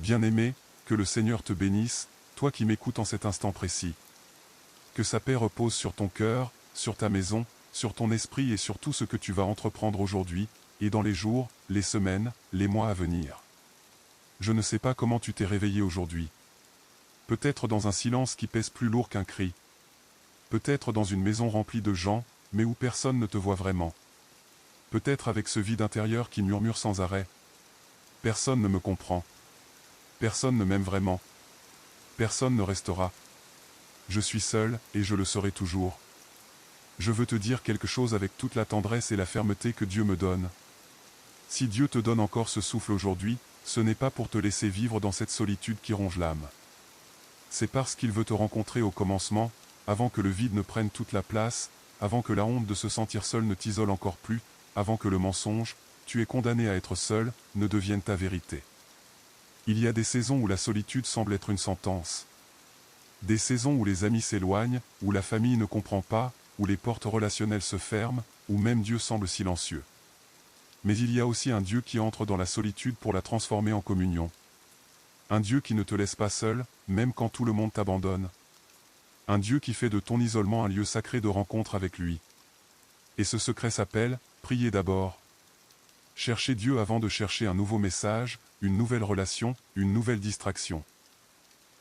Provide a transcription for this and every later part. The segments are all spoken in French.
Bien-aimé, que le Seigneur te bénisse, toi qui m'écoutes en cet instant précis. Que sa paix repose sur ton cœur, sur ta maison, sur ton esprit et sur tout ce que tu vas entreprendre aujourd'hui, et dans les jours, les semaines, les mois à venir. Je ne sais pas comment tu t'es réveillé aujourd'hui. Peut-être dans un silence qui pèse plus lourd qu'un cri. Peut-être dans une maison remplie de gens, mais où personne ne te voit vraiment. Peut-être avec ce vide intérieur qui murmure sans arrêt. Personne ne me comprend. Personne ne m'aime vraiment. Personne ne restera. Je suis seul, et je le serai toujours. Je veux te dire quelque chose avec toute la tendresse et la fermeté que Dieu me donne. Si Dieu te donne encore ce souffle aujourd'hui, ce n'est pas pour te laisser vivre dans cette solitude qui ronge l'âme. C'est parce qu'il veut te rencontrer au commencement, avant que le vide ne prenne toute la place, avant que la honte de se sentir seul ne t'isole encore plus, avant que le mensonge, tu es condamné à être seul, ne devienne ta vérité. Il y a des saisons où la solitude semble être une sentence. Des saisons où les amis s'éloignent, où la famille ne comprend pas, où les portes relationnelles se ferment, où même Dieu semble silencieux. Mais il y a aussi un Dieu qui entre dans la solitude pour la transformer en communion. Un Dieu qui ne te laisse pas seul, même quand tout le monde t'abandonne. Un Dieu qui fait de ton isolement un lieu sacré de rencontre avec lui. Et ce secret s'appelle « Priez d'abord ». Cherchez Dieu avant de chercher un nouveau message, une nouvelle relation, une nouvelle distraction.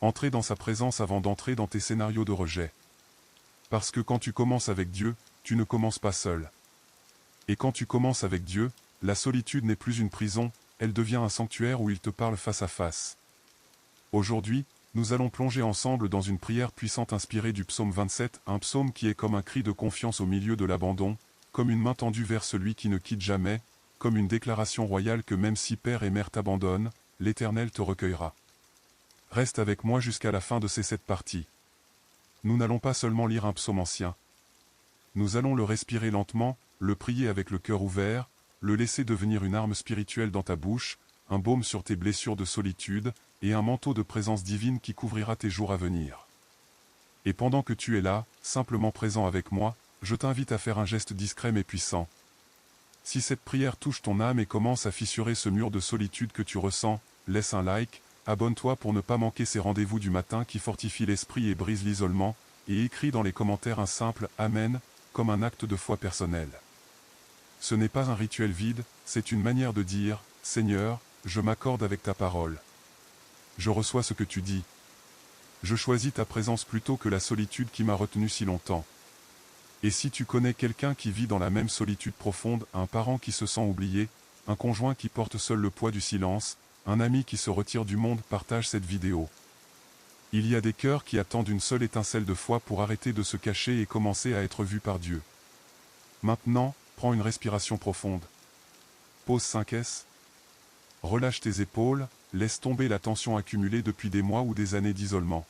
Entrez dans sa présence avant d'entrer dans tes scénarios de rejet. Parce que quand tu commences avec Dieu, tu ne commences pas seul. Et quand tu commences avec Dieu, la solitude n'est plus une prison, elle devient un sanctuaire où il te parle face à face. Aujourd'hui, nous allons plonger ensemble dans une prière puissante inspirée du psaume 27, un psaume qui est comme un cri de confiance au milieu de l'abandon, comme une main tendue vers celui qui ne quitte jamais, comme une déclaration royale que même si père et mère t'abandonnent, l'Éternel te recueillera. Reste avec moi jusqu'à la fin de ces 7 parties. Nous n'allons pas seulement lire un psaume ancien. Nous allons le respirer lentement, le prier avec le cœur ouvert, le laisser devenir une arme spirituelle dans ta bouche, un baume sur tes blessures de solitude, et un manteau de présence divine qui couvrira tes jours à venir. Et pendant que tu es là, simplement présent avec moi, je t'invite à faire un geste discret mais puissant. Si cette prière touche ton âme et commence à fissurer ce mur de solitude que tu ressens, laisse un like, abonne-toi pour ne pas manquer ces rendez-vous du matin qui fortifient l'esprit et brisent l'isolement, et écris dans les commentaires un simple « Amen » comme un acte de foi personnel. Ce n'est pas un rituel vide, c'est une manière de dire « Seigneur, je m'accorde avec ta parole. Je reçois ce que tu dis. Je choisis ta présence plutôt que la solitude qui m'a retenu si longtemps. » Et si tu connais quelqu'un qui vit dans la même solitude profonde, un parent qui se sent oublié, un conjoint qui porte seul le poids du silence, un ami qui se retire du monde, partage cette vidéo. Il y a des cœurs qui attendent une seule étincelle de foi pour arrêter de se cacher et commencer à être vus par Dieu. Maintenant, prends une respiration profonde. Pose 5S. Relâche tes épaules, laisse tomber la tension accumulée depuis des mois ou des années d'isolement.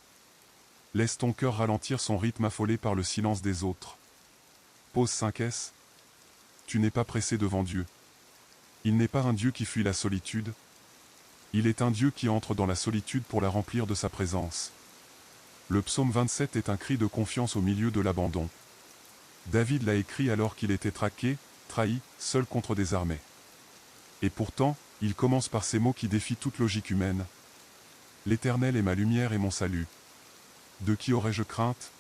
Laisse ton cœur ralentir son rythme affolé par le silence des autres. Pose 5S. Tu n'es pas pressé devant Dieu. Il n'est pas un Dieu qui fuit la solitude. Il est un Dieu qui entre dans la solitude pour la remplir de sa présence. Le psaume 27 est un cri de confiance au milieu de l'abandon. David l'a écrit alors qu'il était traqué, trahi, seul contre des armées. Et pourtant, il commence par ces mots qui défient toute logique humaine. L'Éternel est ma lumière et mon salut. De qui aurais-je crainte?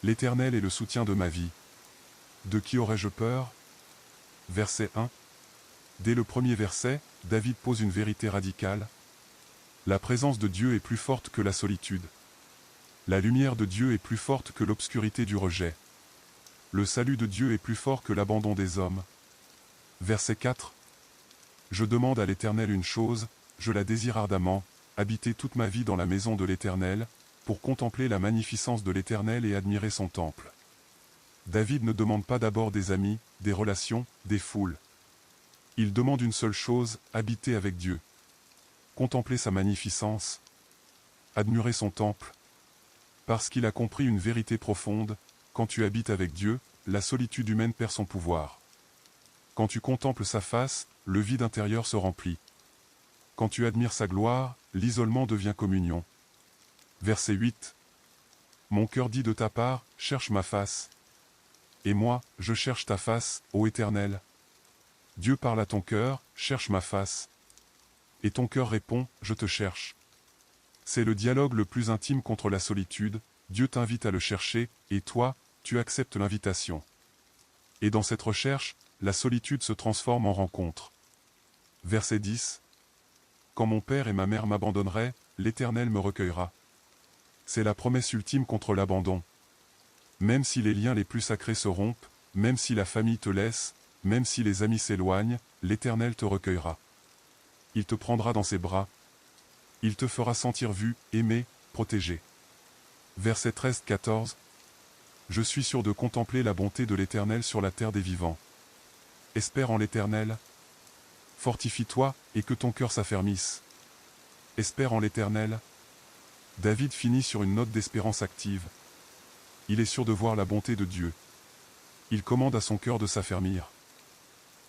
L'Éternel est le soutien de ma vie. De qui aurais-je peur? Verset 1. Dès le premier verset, David pose une vérité radicale. La présence de Dieu est plus forte que la solitude. La lumière de Dieu est plus forte que l'obscurité du rejet. Le salut de Dieu est plus fort que l'abandon des hommes. Verset 4. Je demande à l'Éternel une chose, je la désire ardemment, habiter toute ma vie dans la maison de l'Éternel, pour contempler la magnificence de l'Éternel et admirer son temple. David ne demande pas d'abord des amis, des relations, des foules. Il demande une seule chose, habiter avec Dieu. Contempler sa magnificence. Admirer son temple. Parce qu'il a compris une vérité profonde, quand tu habites avec Dieu, la solitude humaine perd son pouvoir. Quand tu contemples sa face, le vide intérieur se remplit. Quand tu admires sa gloire, l'isolement devient communion. Verset 8. Mon cœur dit de ta part, cherche ma face. Et moi, je cherche ta face, ô Éternel. Dieu parle à ton cœur, cherche ma face. Et ton cœur répond, je te cherche. C'est le dialogue le plus intime contre la solitude, Dieu t'invite à le chercher, et toi, tu acceptes l'invitation. Et dans cette recherche, la solitude se transforme en rencontre. Verset 10. Quand mon père et ma mère m'abandonneraient, l'Éternel me recueillera. C'est la promesse ultime contre l'abandon. Même si les liens les plus sacrés se rompent, même si la famille te laisse, même si les amis s'éloignent, l'Éternel te recueillera. Il te prendra dans ses bras. Il te fera sentir vu, aimé, protégé. Verset 13-14. Je suis sûr de contempler la bonté de l'Éternel sur la terre des vivants. Espère en l'Éternel. Fortifie-toi, et que ton cœur s'affermisse. Espère en l'Éternel. David finit sur une note d'espérance active. Il est sûr de voir la bonté de Dieu. Il commande à son cœur de s'affermir.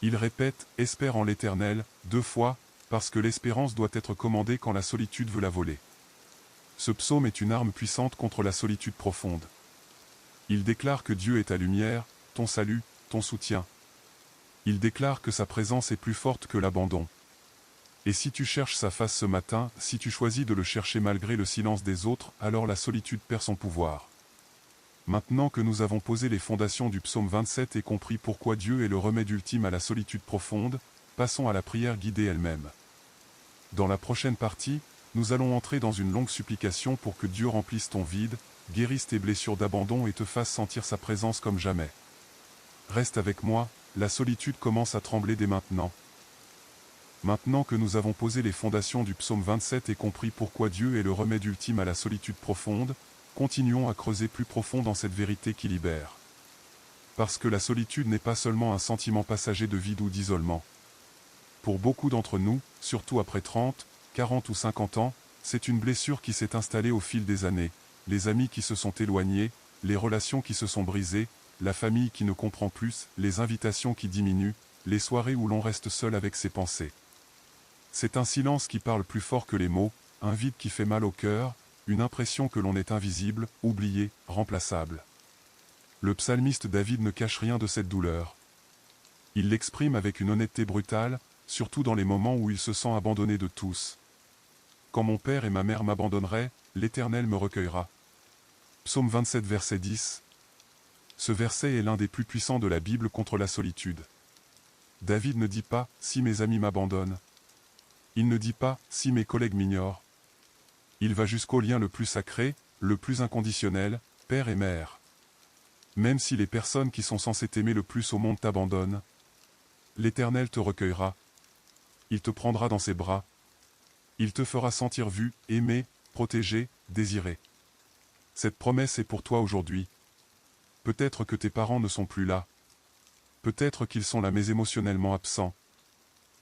Il répète « Espère en l'Éternel » 2 fois, parce que l'espérance doit être commandée quand la solitude veut la voler. Ce psaume est une arme puissante contre la solitude profonde. Il déclare que Dieu est ta lumière, ton salut, ton soutien. Il déclare que sa présence est plus forte que l'abandon. Et si tu cherches sa face ce matin, si tu choisis de le chercher malgré le silence des autres, alors la solitude perd son pouvoir. Maintenant que nous avons posé les fondations du psaume 27 et compris pourquoi Dieu est le remède ultime à la solitude profonde, passons à la prière guidée elle-même. Dans la prochaine partie, nous allons entrer dans une longue supplication pour que Dieu remplisse ton vide, guérisse tes blessures d'abandon et te fasse sentir sa présence comme jamais. Reste avec moi, la solitude commence à trembler dès maintenant. Maintenant que nous avons posé les fondations du psaume 27 et compris pourquoi Dieu est le remède ultime à la solitude profonde, continuons à creuser plus profond dans cette vérité qui libère. Parce que la solitude n'est pas seulement un sentiment passager de vide ou d'isolement. Pour beaucoup d'entre nous, surtout après 30, 40 ou 50 ans, c'est une blessure qui s'est installée au fil des années, les amis qui se sont éloignés, les relations qui se sont brisées, la famille qui ne comprend plus, les invitations qui diminuent, les soirées où l'on reste seul avec ses pensées. C'est un silence qui parle plus fort que les mots, un vide qui fait mal au cœur, une impression que l'on est invisible, oublié, remplaçable. Le psalmiste David ne cache rien de cette douleur. Il l'exprime avec une honnêteté brutale, surtout dans les moments où il se sent abandonné de tous. Quand mon père et ma mère m'abandonneraient, l'Éternel me recueillera. Psaume 27 verset 10. Ce verset est l'un des plus puissants de la Bible contre la solitude. David ne dit pas « si mes amis m'abandonnent ». Il ne dit pas « si mes collègues m'ignorent ». Il va jusqu'au lien le plus sacré, le plus inconditionnel, père et mère. Même si les personnes qui sont censées t'aimer le plus au monde t'abandonnent, l'Éternel te recueillera. Il te prendra dans ses bras. Il te fera sentir vu, aimé, protégé, désiré. Cette promesse est pour toi aujourd'hui. Peut-être que tes parents ne sont plus là. Peut-être qu'ils sont là mais émotionnellement absents.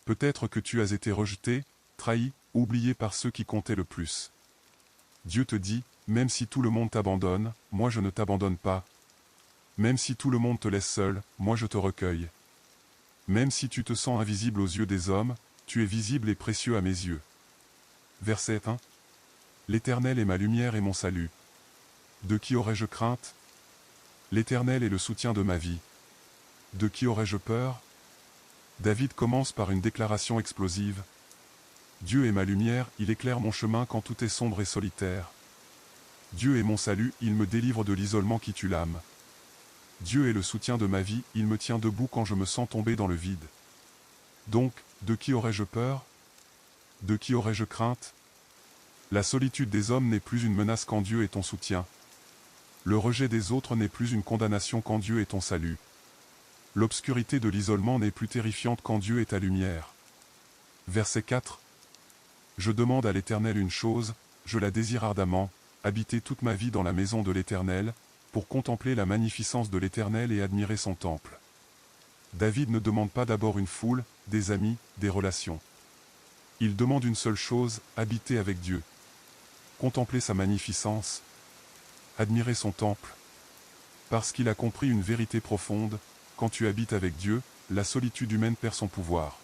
Peut-être que tu as été rejeté, trahi, oublié par ceux qui comptaient le plus. Dieu te dit, même si tout le monde t'abandonne, moi je ne t'abandonne pas. Même si tout le monde te laisse seul, moi je te recueille. Même si tu te sens invisible aux yeux des hommes, tu es visible et précieux à mes yeux. Verset 1. L'Éternel est ma lumière et mon salut. De qui aurais-je crainte? L'Éternel est le soutien de ma vie. De qui aurais-je peur? David commence par une déclaration explosive. Dieu est ma lumière, il éclaire mon chemin quand tout est sombre et solitaire. Dieu est mon salut, il me délivre de l'isolement qui tue l'âme. Dieu est le soutien de ma vie, il me tient debout quand je me sens tomber dans le vide. Donc, de qui aurais-je peur? De qui aurais-je crainte? La solitude des hommes n'est plus une menace quand Dieu est ton soutien. Le rejet des autres n'est plus une condamnation quand Dieu est ton salut. L'obscurité de l'isolement n'est plus terrifiante quand Dieu est ta lumière. Verset 4. Je demande à l'Éternel une chose, je la désire ardemment, habiter toute ma vie dans la maison de l'Éternel, pour contempler la magnificence de l'Éternel et admirer son temple. David ne demande pas d'abord une foule, des amis, des relations. Il demande une seule chose, habiter avec Dieu. Contempler sa magnificence. Admirer son temple. Parce qu'il a compris une vérité profonde, quand tu habites avec Dieu, la solitude humaine perd son pouvoir.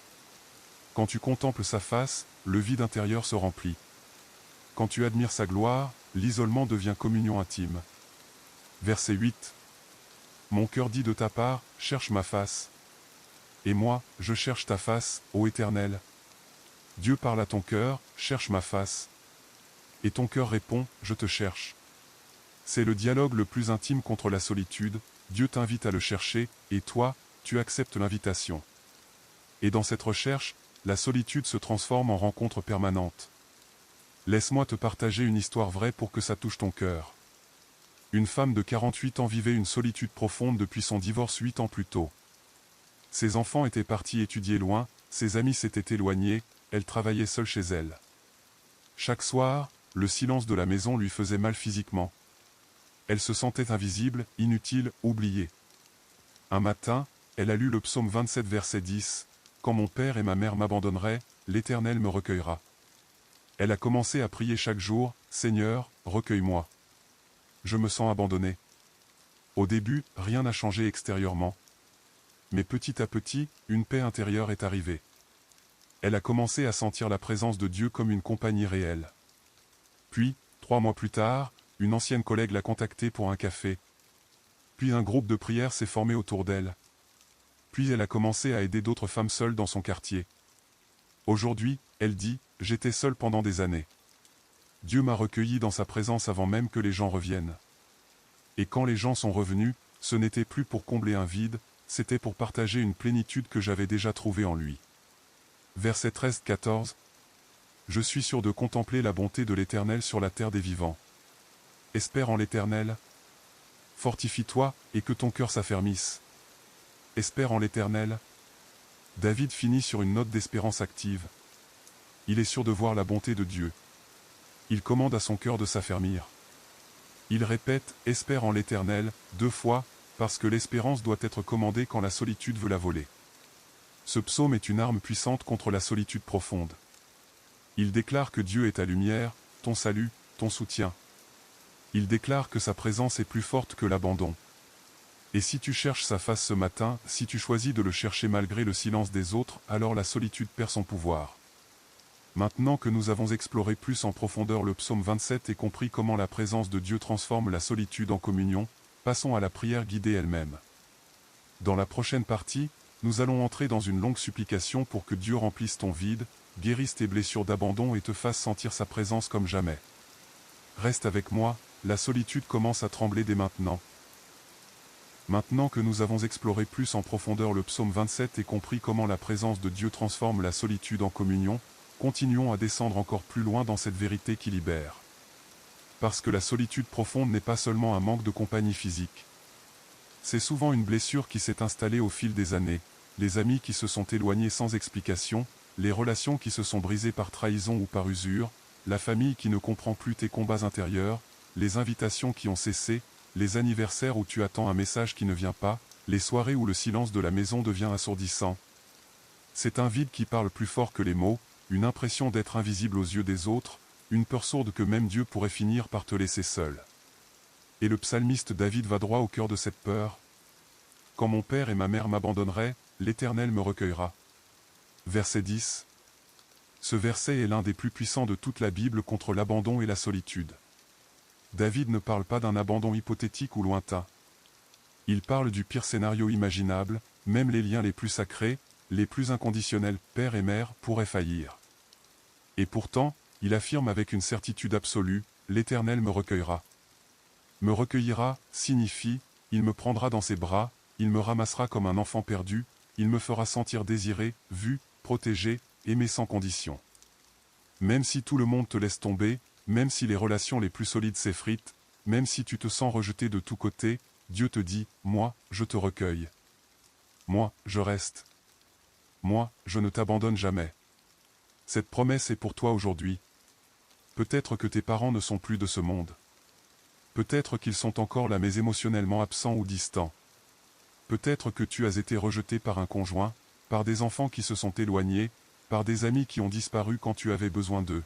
Quand tu contemples sa face, le vide intérieur se remplit. Quand tu admires sa gloire, l'isolement devient communion intime. Verset 8. Mon cœur dit de ta part, cherche ma face. Et moi, je cherche ta face, ô Éternel. Dieu parle à ton cœur, cherche ma face. Et ton cœur répond, je te cherche. C'est le dialogue le plus intime contre la solitude, Dieu t'invite à le chercher, et toi, tu acceptes l'invitation. Et dans cette recherche, la solitude se transforme en rencontre permanente. Laisse-moi te partager une histoire vraie pour que ça touche ton cœur. Une femme de 48 ans vivait une solitude profonde depuis son divorce 8 ans plus tôt. Ses enfants étaient partis étudier loin, ses amis s'étaient éloignés, elle travaillait seule chez elle. Chaque soir, le silence de la maison lui faisait mal physiquement. Elle se sentait invisible, inutile, oubliée. Un matin, elle a lu le psaume 27 verset 10, « Quand mon père et ma mère m'abandonneraient, l'Éternel me recueillera. » Elle a commencé à prier chaque jour, « Seigneur, recueille-moi. Je me sens abandonnée. » Au début, rien n'a changé extérieurement. Mais petit à petit, une paix intérieure est arrivée. Elle a commencé à sentir la présence de Dieu comme une compagnie réelle. Puis, 3 mois plus tard, une ancienne collègue l'a contactée pour un café. Puis un groupe de prière s'est formé autour d'elle. Puis elle a commencé à aider d'autres femmes seules dans son quartier. Aujourd'hui, elle dit, « J'étais seule pendant des années. Dieu m'a recueilli dans sa présence avant même que les gens reviennent. Et quand les gens sont revenus, ce n'était plus pour combler un vide, c'était pour partager une plénitude que j'avais déjà trouvée en lui. » Verset 13-14. Je suis sûr de contempler la bonté de l'Éternel sur la terre des vivants. Espère en l'Éternel. Fortifie-toi, et que ton cœur s'affermisse. Espère en l'Éternel. David finit sur une note d'espérance active. Il est sûr de voir la bonté de Dieu. Il commande à son cœur de s'affermir. Il répète « Espère en l'Éternel » 2 fois, parce que l'espérance doit être commandée quand la solitude veut la voler. Ce psaume est une arme puissante contre la solitude profonde. Il déclare que Dieu est ta lumière, ton salut, ton soutien. Il déclare que sa présence est plus forte que l'abandon. Et si tu cherches sa face ce matin, si tu choisis de le chercher malgré le silence des autres, alors la solitude perd son pouvoir. Maintenant que nous avons exploré plus en profondeur le psaume 27 et compris comment la présence de Dieu transforme la solitude en communion, passons à la prière guidée elle-même. Dans la prochaine partie, nous allons entrer dans une longue supplication pour que Dieu remplisse ton vide, guérisse tes blessures d'abandon et te fasse sentir sa présence comme jamais. Reste avec moi, la solitude commence à trembler dès maintenant. Maintenant que nous avons exploré plus en profondeur le psaume 27 et compris comment la présence de Dieu transforme la solitude en communion, continuons à descendre encore plus loin dans cette vérité qui libère. Parce que la solitude profonde n'est pas seulement un manque de compagnie physique. C'est souvent une blessure qui s'est installée au fil des années, les amis qui se sont éloignés sans explication, les relations qui se sont brisées par trahison ou par usure, la famille qui ne comprend plus tes combats intérieurs, les invitations qui ont cessé, les anniversaires où tu attends un message qui ne vient pas, les soirées où le silence de la maison devient assourdissant. C'est un vide qui parle plus fort que les mots, une impression d'être invisible aux yeux des autres, une peur sourde que même Dieu pourrait finir par te laisser seul. Et le psalmiste David va droit au cœur de cette peur. « Quand mon père et ma mère m'abandonneraient, l'Éternel me recueillera. » Verset 10. Ce verset est l'un des plus puissants de toute la Bible contre l'abandon et la solitude. David ne parle pas d'un abandon hypothétique ou lointain. Il parle du pire scénario imaginable, même les liens les plus sacrés, les plus inconditionnels, père et mère, pourraient faillir. Et pourtant, il affirme avec une certitude absolue, « L'Éternel me recueillera. » Me recueillera signifie, il me prendra dans ses bras, il me ramassera comme un enfant perdu, il me fera sentir désiré, vu, protégé, aimé sans condition. Même si tout le monde te laisse tomber, même si les relations les plus solides s'effritent, même si tu te sens rejeté de tous côtés, Dieu te dit, « Moi, je te recueille. Moi, je reste. Moi, je ne t'abandonne jamais. » Cette promesse est pour toi aujourd'hui. Peut-être que tes parents ne sont plus de ce monde. Peut-être qu'ils sont encore là mais émotionnellement absents ou distants. Peut-être que tu as été rejeté par un conjoint, par des enfants qui se sont éloignés, par des amis qui ont disparu quand tu avais besoin d'eux.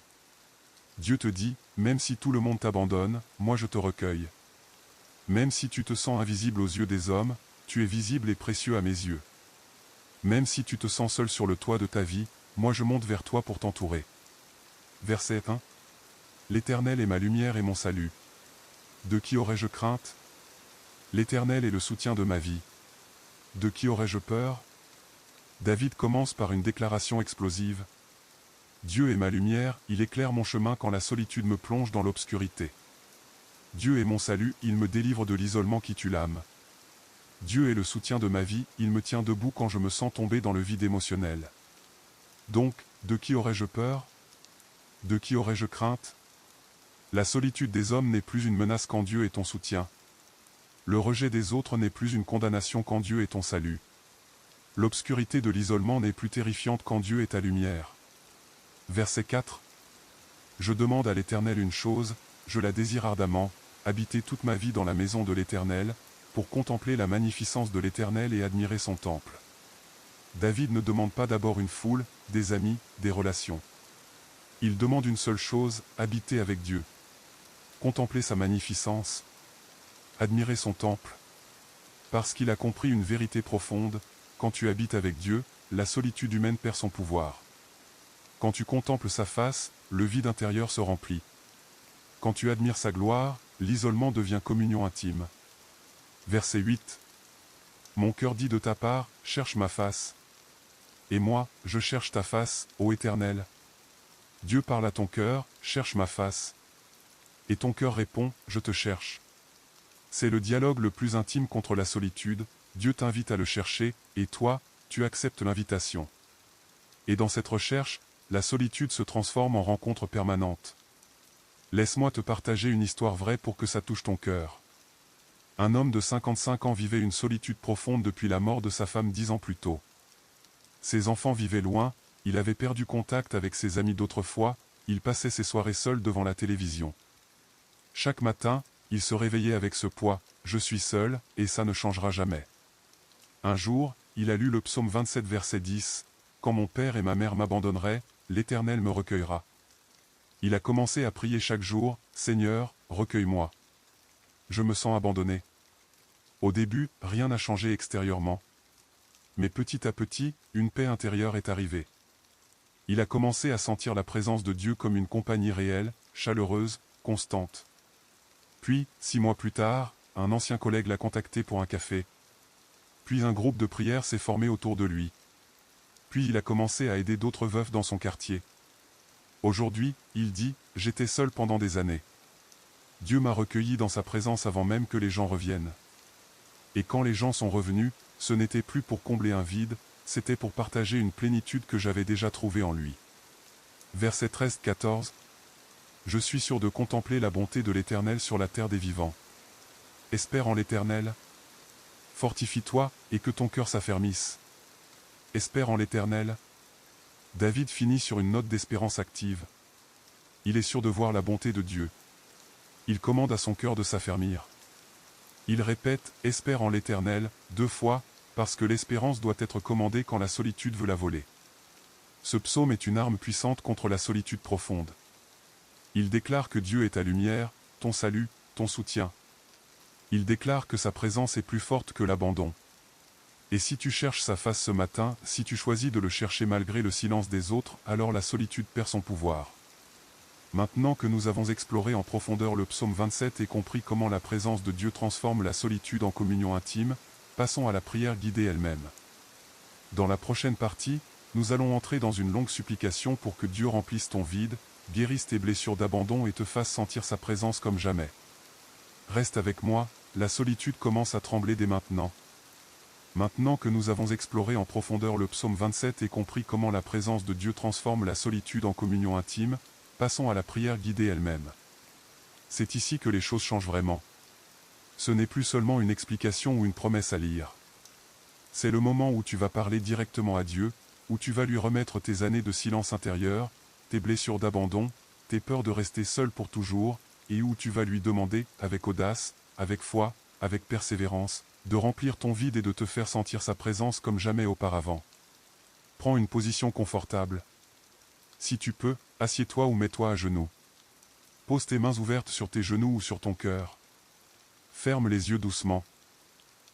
Dieu te dit, même si tout le monde t'abandonne, moi je te recueille. Même si tu te sens invisible aux yeux des hommes, tu es visible et précieux à mes yeux. Même si tu te sens seul sur le toit de ta vie, moi je monte vers toi pour t'entourer. Verset 1. L'Éternel est ma lumière et mon salut. De qui aurais-je crainte? L'Éternel est le soutien de ma vie. De qui aurais-je peur? David commence par une déclaration explosive. Dieu est ma lumière, il éclaire mon chemin quand la solitude me plonge dans l'obscurité. Dieu est mon salut, il me délivre de l'isolement qui tue l'âme. Dieu est le soutien de ma vie, il me tient debout quand je me sens tomber dans le vide émotionnel. Donc, de qui aurais-je peur? De qui aurais-je crainte? La solitude des hommes n'est plus une menace quand Dieu est ton soutien. Le rejet des autres n'est plus une condamnation quand Dieu est ton salut. L'obscurité de l'isolement n'est plus terrifiante quand Dieu est ta lumière. Verset 4. Je demande à l'Éternel une chose, je la désire ardemment, habiter toute ma vie dans la maison de l'Éternel, pour contempler la magnificence de l'Éternel et admirer son temple. David ne demande pas d'abord une foule, des amis, des relations. Il demande une seule chose, habiter avec Dieu. Contempler sa magnificence. Admirer son temple. Parce qu'il a compris une vérité profonde, quand tu habites avec Dieu, la solitude humaine perd son pouvoir. Quand tu contemples sa face, le vide intérieur se remplit. Quand tu admires sa gloire, l'isolement devient communion intime. Verset 8. Mon cœur dit de ta part, cherche ma face. Et moi, je cherche ta face, ô Éternel. Dieu parle à ton cœur, cherche ma face. Et ton cœur répond, je te cherche. C'est le dialogue le plus intime contre la solitude, Dieu t'invite à le chercher, et toi, tu acceptes l'invitation. Et dans cette recherche, la solitude se transforme en rencontre permanente. Laisse-moi te partager une histoire vraie pour que ça touche ton cœur. Un homme de 55 ans vivait une solitude profonde depuis la mort de sa femme 10 ans plus tôt. Ses enfants vivaient loin, il avait perdu contact avec ses amis d'autrefois, il passait ses soirées seul devant la télévision. Chaque matin, il se réveillait avec ce poids, je suis seul, et ça ne changera jamais. Un jour, il a lu le psaume 27 verset 10, quand mon père et ma mère m'abandonneraient, l'Éternel me recueillera. Il a commencé à prier chaque jour, Seigneur, recueille-moi. Je me sens abandonné. Au début, rien n'a changé extérieurement. Mais petit à petit, une paix intérieure est arrivée. Il a commencé à sentir la présence de Dieu comme une compagnie réelle, chaleureuse, constante. Puis, 6 mois plus tard, un ancien collègue l'a contacté pour un café. Puis un groupe de prière s'est formé autour de lui. Puis il a commencé à aider d'autres veufs dans son quartier. Aujourd'hui, il dit, j'étais seul pendant des années. Dieu m'a recueilli dans sa présence avant même que les gens reviennent. Et quand les gens sont revenus, ce n'était plus pour combler un vide, c'était pour partager une plénitude que j'avais déjà trouvée en lui. Verset 13-14. Je suis sûr de contempler la bonté de l'Éternel sur la terre des vivants. Espère en l'Éternel. Fortifie-toi, et que ton cœur s'affermisse. Espère en l'Éternel. David finit sur une note d'espérance active. Il est sûr de voir la bonté de Dieu. Il commande à son cœur de s'affermir. Il répète « Espère en l'Éternel » 2 fois, parce que l'espérance doit être commandée quand la solitude veut la voler. Ce psaume est une arme puissante contre la solitude profonde. Il déclare que Dieu est ta lumière, ton salut, ton soutien. Il déclare que sa présence est plus forte que l'abandon. Et si tu cherches sa face ce matin, si tu choisis de le chercher malgré le silence des autres, alors la solitude perd son pouvoir. Maintenant que nous avons exploré en profondeur le psaume 27 et compris comment la présence de Dieu transforme la solitude en communion intime, passons à la prière guidée elle-même. Dans la prochaine partie, nous allons entrer dans une longue supplication pour que Dieu remplisse ton vide, guérisse tes blessures d'abandon et te fasse sentir sa présence comme jamais. Reste avec moi, la solitude commence à trembler dès maintenant. Maintenant que nous avons exploré en profondeur le psaume 27 et compris comment la présence de Dieu transforme la solitude en communion intime, passons à la prière guidée elle-même. C'est ici que les choses changent vraiment. Ce n'est plus seulement une explication ou une promesse à lire. C'est le moment où tu vas parler directement à Dieu, où tu vas lui remettre tes années de silence intérieur, tes blessures d'abandon, tes peurs de rester seul pour toujours, et où tu vas lui demander, avec audace, avec foi, avec persévérance, de remplir ton vide et de te faire sentir sa présence comme jamais auparavant. Prends une position confortable. Si tu peux, assieds-toi ou mets-toi à genoux. Pose tes mains ouvertes sur tes genoux ou sur ton cœur. Ferme les yeux doucement.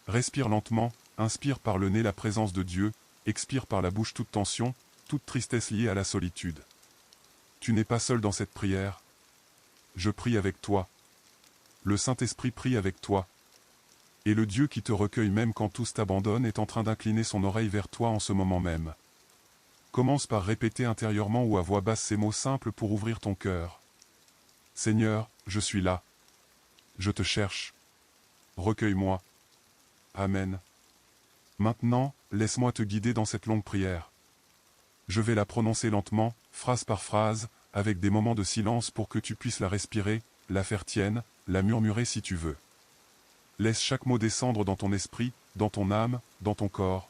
Respire lentement, inspire par le nez la présence de Dieu, expire par la bouche toute tension, toute tristesse liée à la solitude. Tu n'es pas seul dans cette prière. Je prie avec toi. Le Saint-Esprit prie avec toi. Et le Dieu qui te recueille même quand tous t'abandonnent est en train d'incliner son oreille vers toi en ce moment même. Commence par répéter intérieurement ou à voix basse ces mots simples pour ouvrir ton cœur. Seigneur, je suis là. Je te cherche. Recueille-moi. Amen. Maintenant, laisse-moi te guider dans cette longue prière. Je vais la prononcer lentement, phrase par phrase, avec des moments de silence pour que tu puisses la respirer, la faire tienne, la murmurer si tu veux. Laisse chaque mot descendre dans ton esprit, dans ton âme, dans ton corps.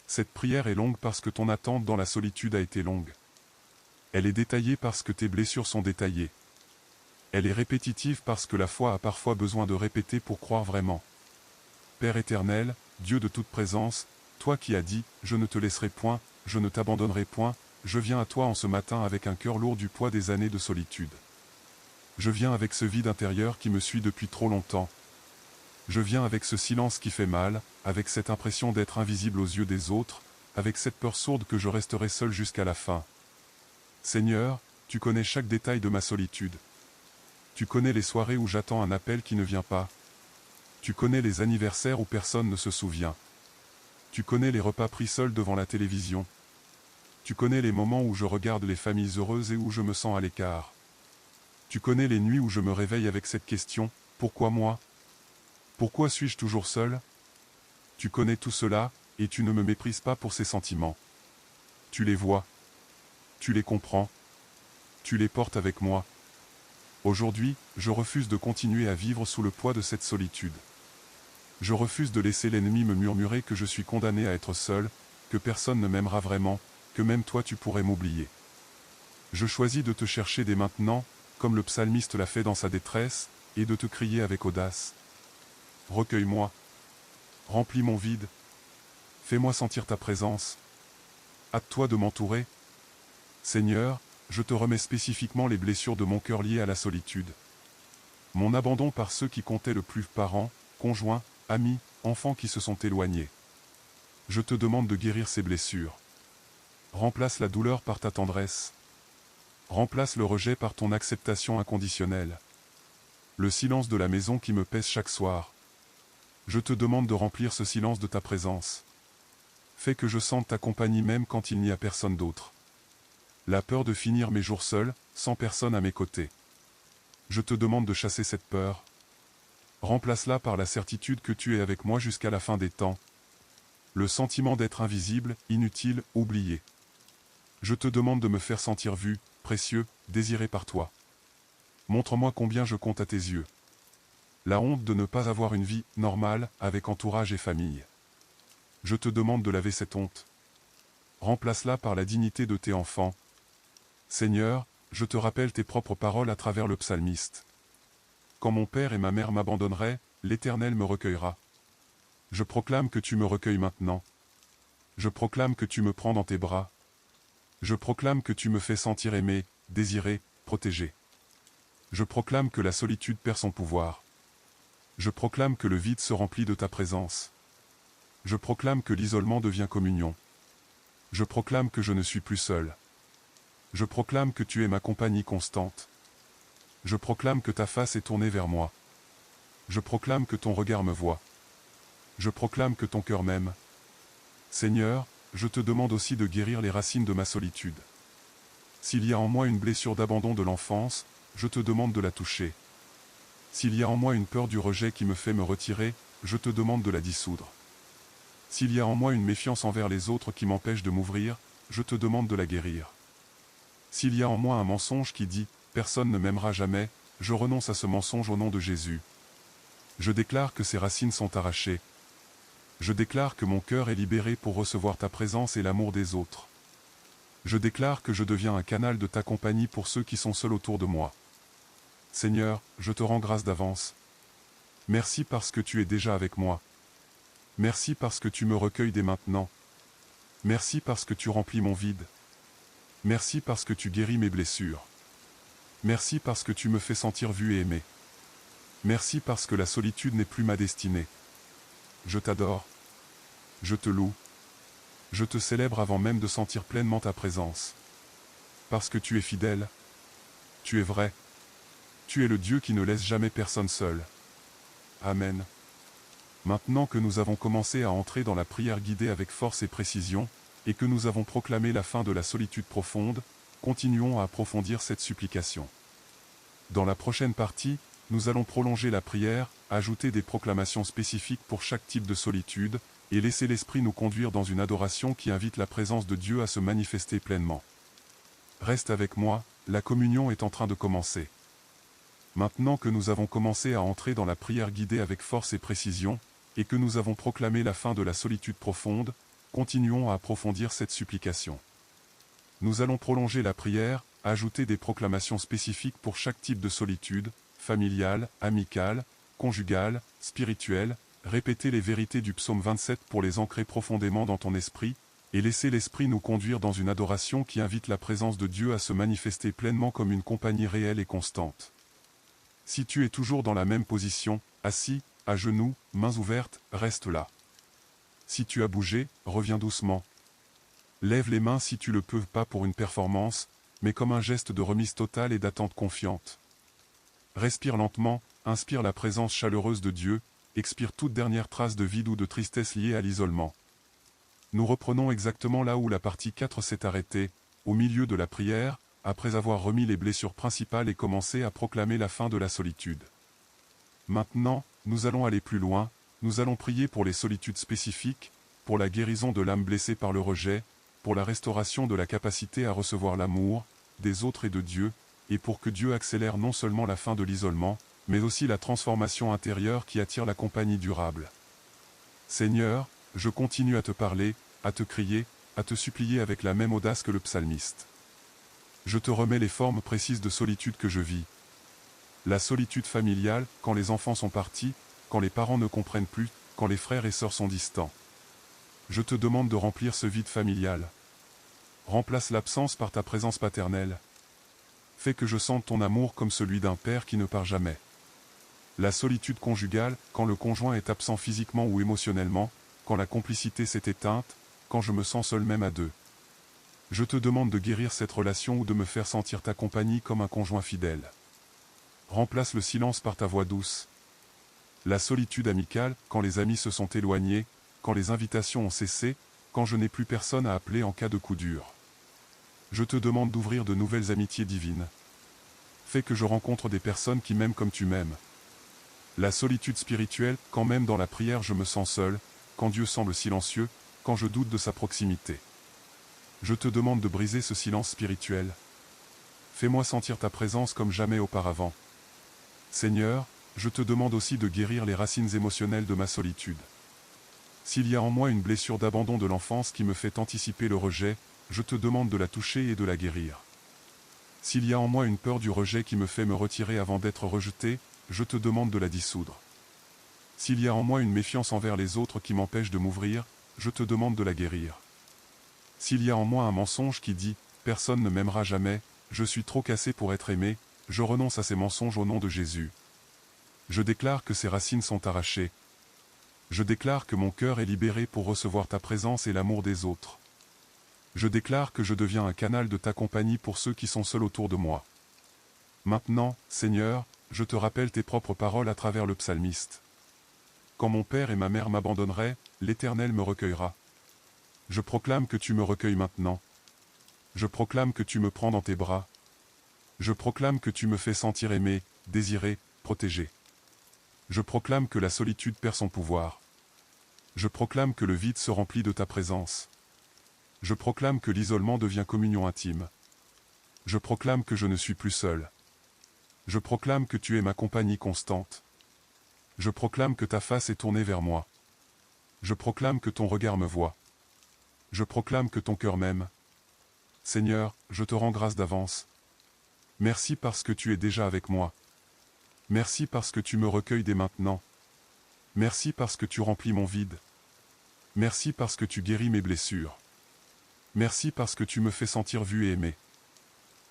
Cette prière est longue parce que ton attente dans la solitude a été longue. Elle est détaillée parce que tes blessures sont détaillées. Elle est répétitive parce que la foi a parfois besoin de répéter pour croire vraiment. Père éternel, Dieu de toute présence, toi qui as dit « Je ne te laisserai point, je ne t'abandonnerai point », je viens à toi en ce matin avec un cœur lourd du poids des années de solitude. Je viens avec ce vide intérieur qui me suit depuis trop longtemps. Je viens avec ce silence qui fait mal, avec cette impression d'être invisible aux yeux des autres, avec cette peur sourde que je resterai seul jusqu'à la fin. Seigneur, tu connais chaque détail de ma solitude. Tu connais les soirées où j'attends un appel qui ne vient pas. Tu connais les anniversaires où personne ne se souvient. Tu connais les repas pris seuls devant la télévision. Tu connais les moments où je regarde les familles heureuses et où je me sens à l'écart. Tu connais les nuits où je me réveille avec cette question, pourquoi moi? Pourquoi suis-je toujours seul? Tu connais tout cela, et tu ne me méprises pas pour ces sentiments. Tu les vois. Tu les comprends. Tu les portes avec moi. Aujourd'hui, je refuse de continuer à vivre sous le poids de cette solitude. Je refuse de laisser l'ennemi me murmurer que je suis condamné à être seul, que personne ne m'aimera vraiment, que même toi tu pourrais m'oublier. Je choisis de te chercher dès maintenant, comme le psalmiste l'a fait dans sa détresse, et de te crier avec audace. Recueille-moi. Remplis mon vide. Fais-moi sentir ta présence. Hâte-toi de m'entourer. Seigneur, je te remets spécifiquement les blessures de mon cœur liées à la solitude. Mon abandon par ceux qui comptaient le plus, parents, conjoints, amis, enfants qui se sont éloignés. Je te demande de guérir ces blessures. Remplace la douleur par ta tendresse. Remplace le rejet par ton acceptation inconditionnelle. Le silence de la maison qui me pèse chaque soir. Je te demande de remplir ce silence de ta présence. Fais que je sente ta compagnie même quand il n'y a personne d'autre. La peur de finir mes jours seul, sans personne à mes côtés. Je te demande de chasser cette peur. Remplace-la par la certitude que tu es avec moi jusqu'à la fin des temps. Le sentiment d'être invisible, inutile, oublié. Je te demande de me faire sentir vu, précieux, désiré par toi. Montre-moi combien je compte à tes yeux. La honte de ne pas avoir une vie normale, avec entourage et famille. Je te demande de laver cette honte. Remplace-la par la dignité de tes enfants. Seigneur, je te rappelle tes propres paroles à travers le psalmiste. Quand mon père et ma mère m'abandonneraient, l'Éternel me recueillera. Je proclame que tu me recueilles maintenant. Je proclame que tu me prends dans tes bras. Je proclame que tu me fais sentir aimé, désiré, protégé. Je proclame que la solitude perd son pouvoir. Je proclame que le vide se remplit de ta présence. Je proclame que l'isolement devient communion. Je proclame que je ne suis plus seul. Je proclame que tu es ma compagnie constante. Je proclame que ta face est tournée vers moi. Je proclame que ton regard me voit. Je proclame que ton cœur m'aime. Seigneur, je te demande aussi de guérir les racines de ma solitude. S'il y a en moi une blessure d'abandon de l'enfance, je te demande de la toucher. S'il y a en moi une peur du rejet qui me fait me retirer, je te demande de la dissoudre. S'il y a en moi une méfiance envers les autres qui m'empêche de m'ouvrir, je te demande de la guérir. S'il y a en moi un mensonge qui dit « Personne ne m'aimera jamais », je renonce à ce mensonge au nom de Jésus. Je déclare que ces racines sont arrachées. Je déclare que mon cœur est libéré pour recevoir ta présence et l'amour des autres. Je déclare que je deviens un canal de ta compagnie pour ceux qui sont seuls autour de moi. Seigneur, je te rends grâce d'avance. Merci parce que tu es déjà avec moi. Merci parce que tu me recueilles dès maintenant. Merci parce que tu remplis mon vide. Merci parce que tu guéris mes blessures. Merci parce que tu me fais sentir vu et aimé. Merci parce que la solitude n'est plus ma destinée. Je t'adore. Je te loue. Je te célèbre avant même de sentir pleinement ta présence. Parce que tu es fidèle. Tu es vrai. Tu es le Dieu qui ne laisse jamais personne seul. Amen. Maintenant que nous avons commencé à entrer dans la prière guidée avec force et précision, et que nous avons proclamé la fin de la solitude profonde, continuons à approfondir cette supplication. Dans la prochaine partie, nous allons prolonger la prière, ajouter des proclamations spécifiques pour chaque type de solitude, et laisser l'Esprit nous conduire dans une adoration qui invite la présence de Dieu à se manifester pleinement. Reste avec moi, la communion est en train de commencer. Maintenant que nous avons commencé à entrer dans la prière guidée avec force et précision, et que nous avons proclamé la fin de la solitude profonde, continuons à approfondir cette supplication. Nous allons prolonger la prière, ajouter des proclamations spécifiques pour chaque type de solitude, familiale, amicale, conjugale, spirituelle, répéter les vérités du psaume 27 pour les ancrer profondément dans ton esprit, et laisser l'Esprit nous conduire dans une adoration qui invite la présence de Dieu à se manifester pleinement comme une compagnie réelle et constante. Si tu es toujours dans la même position, assis, à genoux, mains ouvertes, reste là. Si tu as bougé, reviens doucement. Lève les mains si tu le peux, pas pour une performance, mais comme un geste de remise totale et d'attente confiante. Respire lentement, inspire la présence chaleureuse de Dieu, expire toute dernière trace de vide ou de tristesse liée à l'isolement. Nous reprenons exactement là où la partie 4 s'est arrêtée, au milieu de la prière, après avoir remis les blessures principales et commencé à proclamer la fin de la solitude. Maintenant, nous allons aller plus loin, nous allons prier pour les solitudes spécifiques, pour la guérison de l'âme blessée par le rejet, pour la restauration de la capacité à recevoir l'amour, des autres et de Dieu, et pour que Dieu accélère non seulement la fin de l'isolement, mais aussi la transformation intérieure qui attire la compagnie durable. Seigneur, je continue à te parler, à te crier, à te supplier avec la même audace que le psalmiste. Je te remets les formes précises de solitude que je vis. La solitude familiale, quand les enfants sont partis, quand les parents ne comprennent plus, quand les frères et sœurs sont distants. Je te demande de remplir ce vide familial. Remplace l'absence par ta présence paternelle. Fais que je sente ton amour comme celui d'un père qui ne part jamais. La solitude conjugale, quand le conjoint est absent physiquement ou émotionnellement, quand la complicité s'est éteinte, quand je me sens seul même à deux. Je te demande de guérir cette relation ou de me faire sentir ta compagnie comme un conjoint fidèle. Remplace le silence par ta voix douce. La solitude amicale, quand les amis se sont éloignés, quand les invitations ont cessé, quand je n'ai plus personne à appeler en cas de coup dur. Je te demande d'ouvrir de nouvelles amitiés divines. Fais que je rencontre des personnes qui m'aiment comme tu m'aimes. La solitude spirituelle, quand même dans la prière je me sens seul, quand Dieu semble silencieux, quand je doute de sa proximité. Je te demande de briser ce silence spirituel. Fais-moi sentir ta présence comme jamais auparavant. Seigneur, je te demande aussi de guérir les racines émotionnelles de ma solitude. S'il y a en moi une blessure d'abandon de l'enfance qui me fait anticiper le rejet, je te demande de la toucher et de la guérir. S'il y a en moi une peur du rejet qui me fait me retirer avant d'être rejeté, je te demande de la dissoudre. S'il y a en moi une méfiance envers les autres qui m'empêche de m'ouvrir, je te demande de la guérir. S'il y a en moi un mensonge qui dit « personne ne m'aimera jamais, je suis trop cassé pour être aimé », je renonce à ces mensonges au nom de Jésus. Je déclare que ces racines sont arrachées. Je déclare que mon cœur est libéré pour recevoir ta présence et l'amour des autres. Je déclare que je deviens un canal de ta compagnie pour ceux qui sont seuls autour de moi. Maintenant, Seigneur, je te rappelle tes propres paroles à travers le psalmiste. Quand mon père et ma mère m'abandonneraient, l'Éternel me recueillera. Je proclame que tu me recueilles maintenant. Je proclame que tu me prends dans tes bras. Je proclame que tu me fais sentir aimé, désiré, protégé. Je proclame que la solitude perd son pouvoir. Je proclame que le vide se remplit de ta présence. Je proclame que l'isolement devient communion intime. Je proclame que je ne suis plus seul. Je proclame que tu es ma compagnie constante. Je proclame que ta face est tournée vers moi. Je proclame que ton regard me voit. Je proclame que ton cœur m'aime. Seigneur, je te rends grâce d'avance. Merci parce que tu es déjà avec moi. Merci parce que tu me recueilles dès maintenant. Merci parce que tu remplis mon vide. Merci parce que tu guéris mes blessures. Merci parce que tu me fais sentir vu et aimé.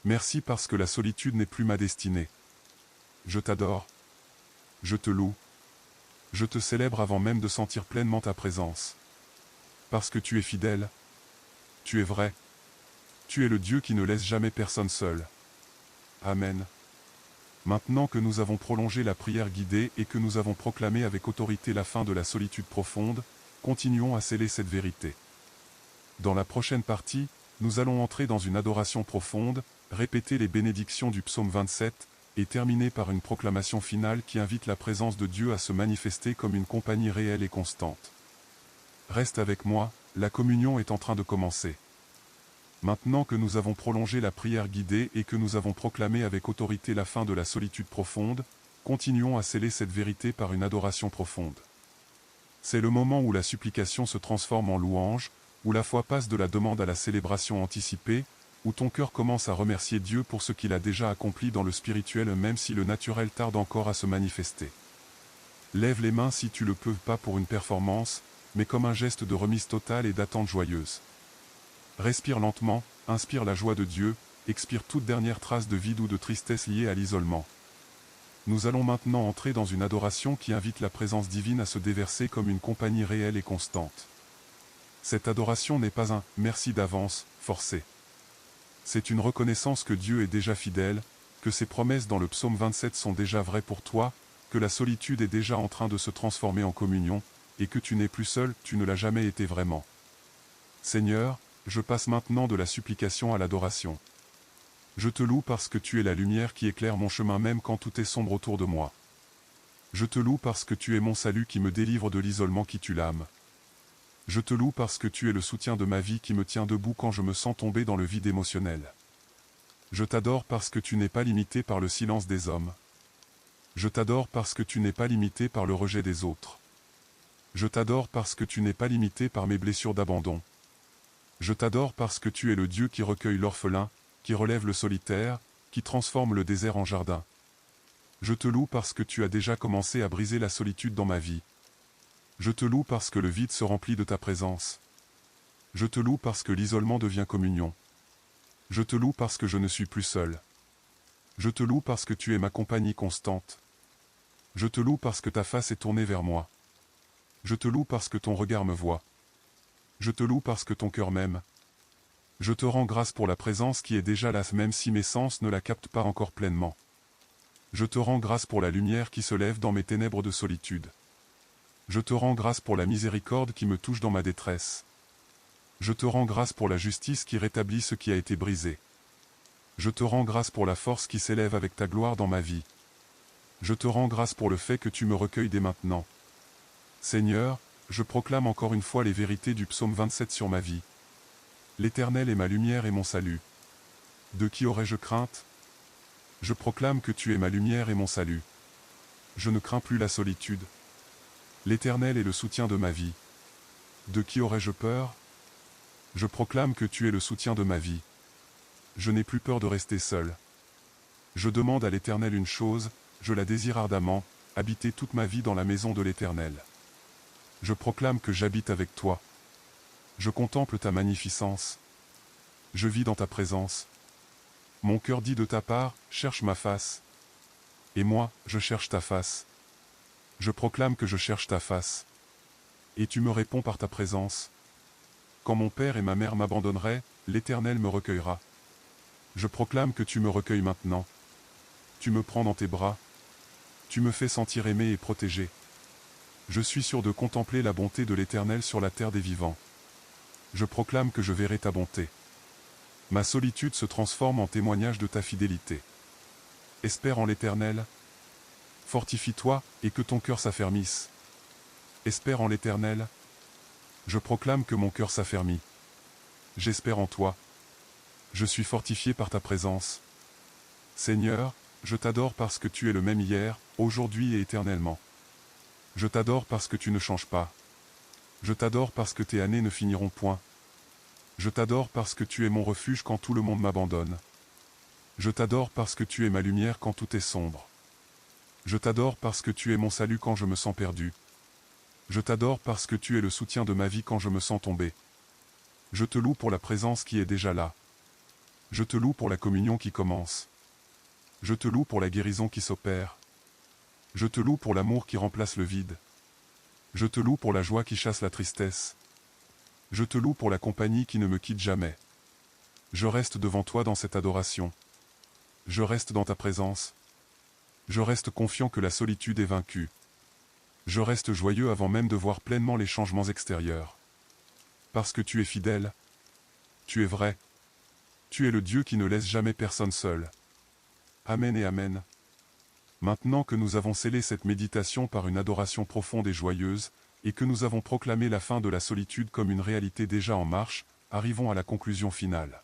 Merci parce que la solitude n'est plus ma destinée. Je t'adore. Je te loue. Je te célèbre avant même de sentir pleinement ta présence. Parce que tu es fidèle. Tu es vrai. Tu es le Dieu qui ne laisse jamais personne seul. Amen. Maintenant que nous avons prolongé la prière guidée et que nous avons proclamé avec autorité la fin de la solitude profonde, continuons à sceller cette vérité. Dans la prochaine partie, nous allons entrer dans une adoration profonde, répéter les bénédictions du psaume 27, et terminer par une proclamation finale qui invite la présence de Dieu à se manifester comme une compagnie réelle et constante. Reste avec moi, la communion est en train de commencer. Maintenant que nous avons prolongé la prière guidée et que nous avons proclamé avec autorité la fin de la solitude profonde, continuons à sceller cette vérité par une adoration profonde. C'est le moment où la supplication se transforme en louange, où la foi passe de la demande à la célébration anticipée, où ton cœur commence à remercier Dieu pour ce qu'il a déjà accompli dans le spirituel même si le naturel tarde encore à se manifester. Lève les mains si tu le peux, pas pour une performance, mais comme un geste de remise totale et d'attente joyeuse. Respire lentement, inspire la joie de Dieu, expire toute dernière trace de vide ou de tristesse liée à l'isolement. Nous allons maintenant entrer dans une adoration qui invite la présence divine à se déverser comme une compagnie réelle et constante. Cette adoration n'est pas un « merci d'avance » forcé. C'est une reconnaissance que Dieu est déjà fidèle, que ses promesses dans le psaume 27 sont déjà vraies pour toi, que la solitude est déjà en train de se transformer en communion, et que tu n'es plus seul, tu ne l'as jamais été vraiment. Seigneur, je passe maintenant de la supplication à l'adoration. Je te loue parce que tu es la lumière qui éclaire mon chemin même quand tout est sombre autour de moi. Je te loue parce que tu es mon salut qui me délivre de l'isolement qui tue l'âme. Je te loue parce que tu es le soutien de ma vie qui me tient debout quand je me sens tomber dans le vide émotionnel. Je t'adore parce que tu n'es pas limité par le silence des hommes. Je t'adore parce que tu n'es pas limité par le rejet des autres. Je t'adore parce que tu n'es pas limité par mes blessures d'abandon. Je t'adore parce que tu es le Dieu qui recueille l'orphelin, qui relève le solitaire, qui transforme le désert en jardin. Je te loue parce que tu as déjà commencé à briser la solitude dans ma vie. Je te loue parce que le vide se remplit de ta présence. Je te loue parce que l'isolement devient communion. Je te loue parce que je ne suis plus seul. Je te loue parce que tu es ma compagnie constante. Je te loue parce que ta face est tournée vers moi. Je te loue parce que ton regard me voit. Je te loue parce que ton cœur m'aime. Je te rends grâce pour la présence qui est déjà là même si mes sens ne la captent pas encore pleinement. Je te rends grâce pour la lumière qui se lève dans mes ténèbres de solitude. Je te rends grâce pour la miséricorde qui me touche dans ma détresse. Je te rends grâce pour la justice qui rétablit ce qui a été brisé. Je te rends grâce pour la force qui s'élève avec ta gloire dans ma vie. Je te rends grâce pour le fait que tu me recueilles dès maintenant. Seigneur, je proclame encore une fois les vérités du psaume 27 sur ma vie. L'Éternel est ma lumière et mon salut. De qui aurais-je crainte? Je proclame que tu es ma lumière et mon salut. Je ne crains plus la solitude. L'Éternel est le soutien de ma vie. De qui aurais-je peur? Je proclame que tu es le soutien de ma vie. Je n'ai plus peur de rester seul. Je demande à l'Éternel une chose, je la désire ardemment, habiter toute ma vie dans la maison de l'Éternel. Je proclame que j'habite avec toi. Je contemple ta magnificence. Je vis dans ta présence. Mon cœur dit de ta part, cherche ma face. Et moi, je cherche ta face. Je proclame que je cherche ta face. Et tu me réponds par ta présence. Quand mon père et ma mère m'abandonneraient, l'Éternel me recueillera. Je proclame que tu me recueilles maintenant. Tu me prends dans tes bras. Tu me fais sentir aimé et protégé. Je suis sûr de contempler la bonté de l'Éternel sur la terre des vivants. Je proclame que je verrai ta bonté. Ma solitude se transforme en témoignage de ta fidélité. Espère en l'Éternel. Fortifie-toi, et que ton cœur s'affermisse. Espère en l'Éternel. Je proclame que mon cœur s'affermit. J'espère en toi. Je suis fortifié par ta présence. Seigneur, je t'adore parce que tu es le même hier, aujourd'hui et éternellement. Je t'adore parce que tu ne changes pas. Je t'adore parce que tes années ne finiront point. Je t'adore parce que tu es mon refuge quand tout le monde m'abandonne. Je t'adore parce que tu es ma lumière quand tout est sombre. Je t'adore parce que tu es mon salut quand je me sens perdu. Je t'adore parce que tu es le soutien de ma vie quand je me sens tombé. Je te loue pour la présence qui est déjà là. Je te loue pour la communion qui commence. Je te loue pour la guérison qui s'opère. Je te loue pour l'amour qui remplace le vide. Je te loue pour la joie qui chasse la tristesse. Je te loue pour la compagnie qui ne me quitte jamais. Je reste devant toi dans cette adoration. Je reste dans ta présence. Je reste confiant que la solitude est vaincue. Je reste joyeux avant même de voir pleinement les changements extérieurs. Parce que tu es fidèle, Tu es vrai. Tu es le Dieu qui ne laisse jamais personne seul. Amen et Amen. Maintenant que nous avons scellé cette méditation par une adoration profonde et joyeuse, et que nous avons proclamé la fin de la solitude comme une réalité déjà en marche, arrivons à la conclusion finale.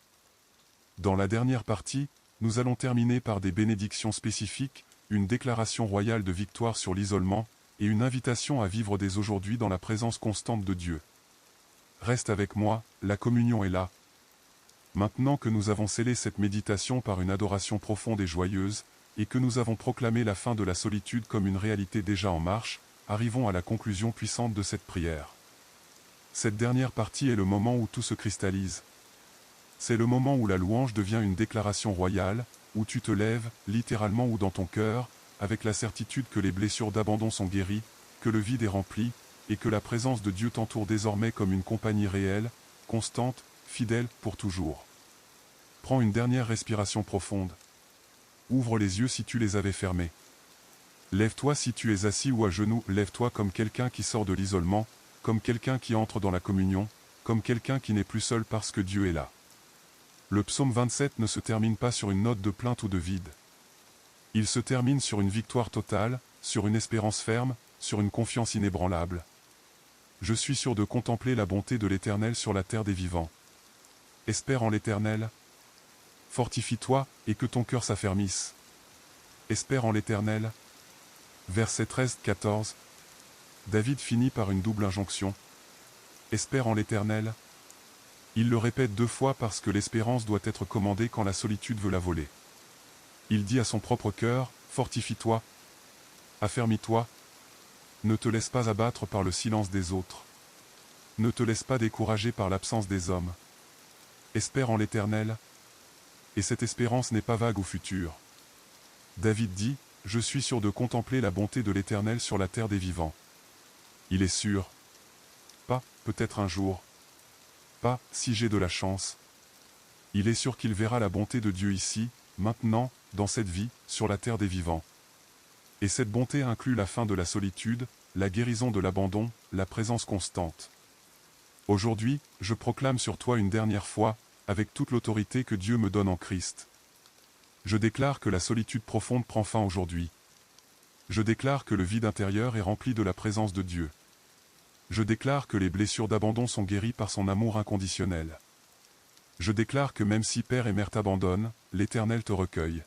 Dans la dernière partie, nous allons terminer par des bénédictions spécifiques, une déclaration royale de victoire sur l'isolement, et une invitation à vivre dès aujourd'hui dans la présence constante de Dieu. Reste avec moi, la communion est là. Maintenant que nous avons scellé cette méditation par une adoration profonde et joyeuse, et que nous avons proclamé la fin de la solitude comme une réalité déjà en marche, arrivons à la conclusion puissante de cette prière. Cette dernière partie est le moment où tout se cristallise. C'est le moment où la louange devient une déclaration royale, où tu te lèves, littéralement ou dans ton cœur, avec la certitude que les blessures d'abandon sont guéries, que le vide est rempli, et que la présence de Dieu t'entoure désormais comme une compagnie réelle, constante, fidèle, pour toujours. Prends une dernière respiration profonde. Ouvre les yeux si tu les avais fermés. Lève-toi si tu es assis ou à genoux, lève-toi comme quelqu'un qui sort de l'isolement, comme quelqu'un qui entre dans la communion, comme quelqu'un qui n'est plus seul parce que Dieu est là. Le psaume 27 ne se termine pas sur une note de plainte ou de vide. Il se termine sur une victoire totale, sur une espérance ferme, sur une confiance inébranlable. Je suis sûr de contempler la bonté de l'Éternel sur la terre des vivants. Espère en l'Éternel. Fortifie-toi, et que ton cœur s'affermisse. Espère en l'Éternel. Versets 13-14. David finit par une double injonction. Espère en l'Éternel. Il le répète 2 fois parce que l'espérance doit être commandée quand la solitude veut la voler. Il dit à son propre cœur, fortifie-toi, affermis-toi, ne te laisse pas abattre par le silence des autres. Ne te laisse pas décourager par l'absence des hommes. Espère en l'Éternel. Et cette espérance n'est pas vague au futur. David dit, je suis sûr de contempler la bonté de l'Éternel sur la terre des vivants. Il est sûr. Pas, peut-être un jour. Pas, si j'ai de la chance. Il est sûr qu'il verra la bonté de Dieu ici, maintenant, dans cette vie, sur la terre des vivants. Et cette bonté inclut la fin de la solitude, la guérison de l'abandon, la présence constante. Aujourd'hui, je proclame sur toi une dernière fois, avec toute l'autorité que Dieu me donne en Christ. Je déclare que la solitude profonde prend fin aujourd'hui. Je déclare que le vide intérieur est rempli de la présence de Dieu. Je déclare que les blessures d'abandon sont guéries par son amour inconditionnel. Je déclare que même si père et mère t'abandonnent, l'Éternel te recueille.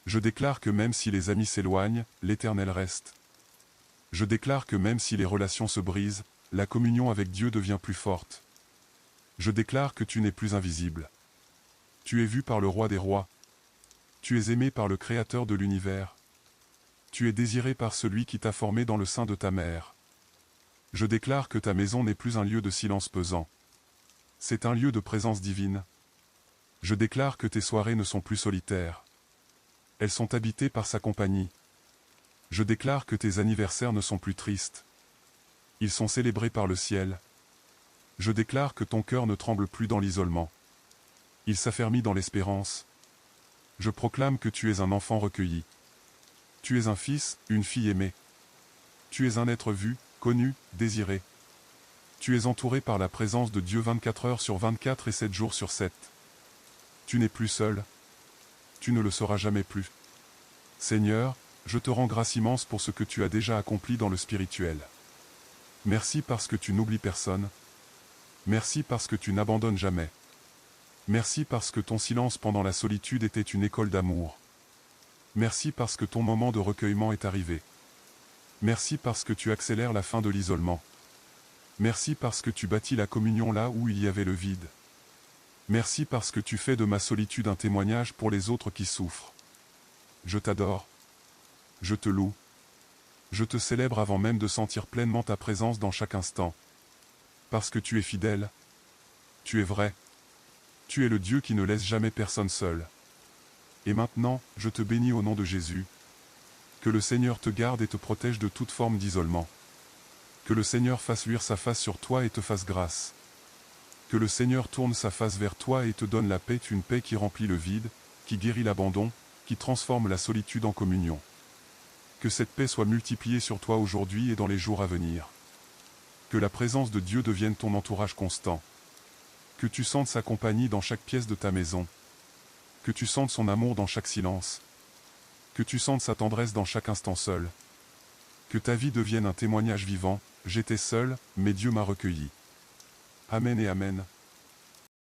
Je déclare que même si les amis s'éloignent, l'Éternel reste. Je déclare que même si les relations se brisent, la communion avec Dieu devient plus forte. Je déclare que tu n'es plus invisible. Tu es vu par le Roi des rois. Tu es aimé par le Créateur de l'univers. Tu es désiré par celui qui t'a formé dans le sein de ta mère. Je déclare que ta maison n'est plus un lieu de silence pesant. C'est un lieu de présence divine. Je déclare que tes soirées ne sont plus solitaires. Elles sont habitées par sa compagnie. Je déclare que tes anniversaires ne sont plus tristes. Ils sont célébrés par le ciel. Je déclare que ton cœur ne tremble plus dans l'isolement. Il s'affermit dans l'espérance. Je proclame que tu es un enfant recueilli. Tu es un fils, une fille aimée. Tu es un être vu, connu, désiré. Tu es entouré par la présence de Dieu 24 heures sur 24 et 7 jours sur 7. Tu n'es plus seul. Tu ne le seras jamais plus. Seigneur, je te rends grâce immense pour ce que tu as déjà accompli dans le spirituel. Merci parce que tu n'oublies personne. Merci parce que tu n'abandonnes jamais. Merci parce que ton silence pendant la solitude était une école d'amour. Merci parce que ton moment de recueillement est arrivé. Merci parce que tu accélères la fin de l'isolement. Merci parce que tu bâtis la communion là où il y avait le vide. Merci parce que tu fais de ma solitude un témoignage pour les autres qui souffrent. Je t'adore. Je te loue. Je te célèbre avant même de sentir pleinement ta présence dans chaque instant. Parce que tu es fidèle. Tu es vrai. Tu es le Dieu qui ne laisse jamais personne seul. Et maintenant, je te bénis au nom de Jésus. Que le Seigneur te garde et te protège de toute forme d'isolement. Que le Seigneur fasse luire sa face sur toi et te fasse grâce. Que le Seigneur tourne sa face vers toi et te donne la paix, une paix qui remplit le vide, qui guérit l'abandon, qui transforme la solitude en communion. Que cette paix soit multipliée sur toi aujourd'hui et dans les jours à venir. Que la présence de Dieu devienne ton entourage constant. Que tu sentes sa compagnie dans chaque pièce de ta maison. Que tu sentes son amour dans chaque silence. Que tu sentes sa tendresse dans chaque instant seul. Que ta vie devienne un témoignage vivant. J'étais seul, mais Dieu m'a recueilli. Amen et Amen.